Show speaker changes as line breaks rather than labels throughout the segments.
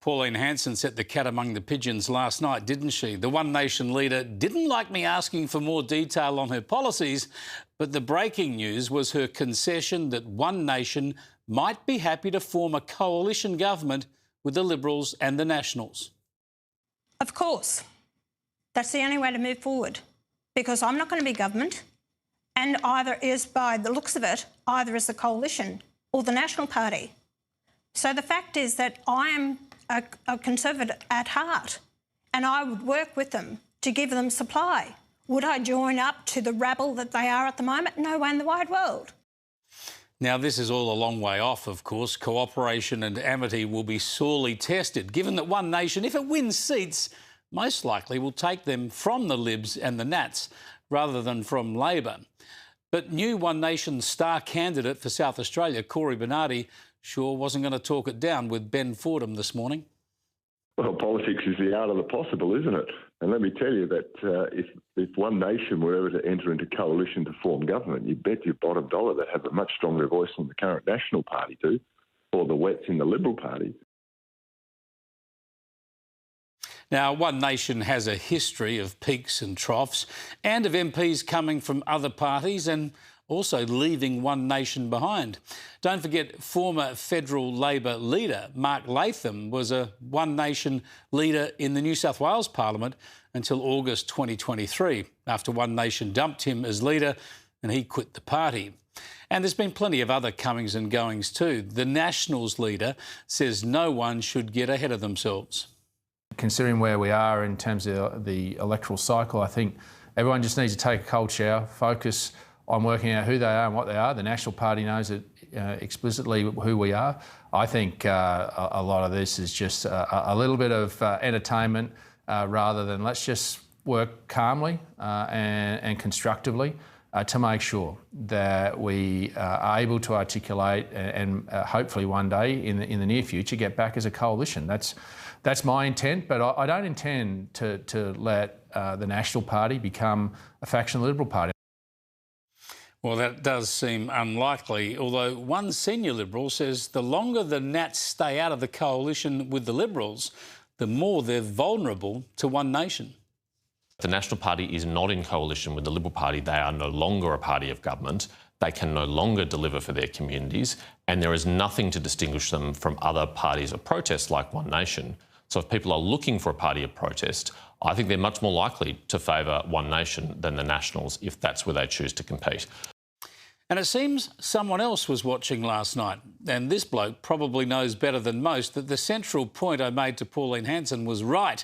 Pauline Hanson set the cat among the pigeons last night, didn't she? The One Nation leader didn't like me asking for more detail on her policies, but the breaking news was her concession that One Nation might be happy to form a coalition government with the Liberals and the Nationals.
Of course. That's the only way to move forward, because I'm not going to be government, and either is, by the looks of it, either is the coalition or the National Party. So the fact is that I am a Conservative at heart, and I would work with them to give them supply. Would I join up to the rabble that they are at the moment? No way in the wide world.
Now, this is all a long way off, of course. Cooperation and amity will be sorely tested, given that One Nation, if it wins seats, most likely will take them from the Libs and the Nats rather than from Labor. But new One Nation star candidate for South Australia, Corey Bernardi, sure wasn't going to talk it down with Ben Fordham this morning.
Well, politics is the art of the possible, isn't it? And let me tell you that if One Nation were ever to enter into coalition to form government, you bet your bottom dollar they'd have a much stronger voice than the current National Party do, or the Wets in the Liberal Party.
Now, One Nation has a history of peaks and troughs and of MPs coming from other parties and also leaving One Nation behind. Don't forget, former federal Labor leader Mark Latham was a One Nation leader in the New South Wales Parliament until August 2023, after One Nation dumped him as leader and he quit the party. And there's been plenty of other comings and goings too. The Nationals leader says no one should get ahead of themselves.
Considering where we are in terms of the electoral cycle, I think everyone just needs to take a cold shower, focus on working out who they are and what they are. The National Party knows it explicitly who we are. I think a lot of this is just a little bit of entertainment rather than let's just work calmly and constructively to make sure that we are able to articulate and hopefully one day in the near future get back as a coalition. That's my intent, but I don't intend to let the National Party become a faction of the Liberal Party.
Well, that does seem unlikely, although one senior Liberal says the longer the Nats stay out of the coalition with the Liberals, the more they're vulnerable to One Nation.
The National Party is not in coalition with the Liberal Party. They are no longer a party of government. They can no longer deliver for their communities, and there is nothing to distinguish them from other parties of protest like One Nation. So if people are looking for a party of protest, I think they're much more likely to favour One Nation than the Nationals if that's where they choose to compete.
And it seems someone else was watching last night, and this bloke probably knows better than most that the central point I made to Pauline Hanson was right.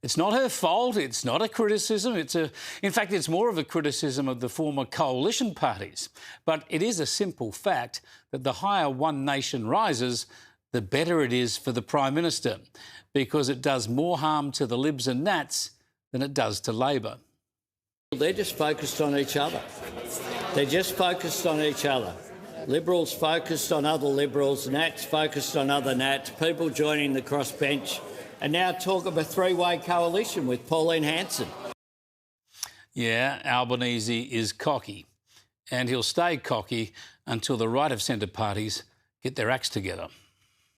It's not her fault, it's not a criticism, in fact, it's more of a criticism of the former coalition parties. But it is a simple fact that the higher One Nation rises, the better it is for the Prime Minister, because it does more harm to the Libs and Nats than it does to Labor.
They're just focused on each other. They're just focused on each other. Liberals focused on other Liberals, Nats focused on other Nats, people joining the crossbench, and now talk of a three-way coalition with Pauline Hanson.
Yeah, Albanese is cocky, and he'll stay cocky until the right of centre parties get their acts together.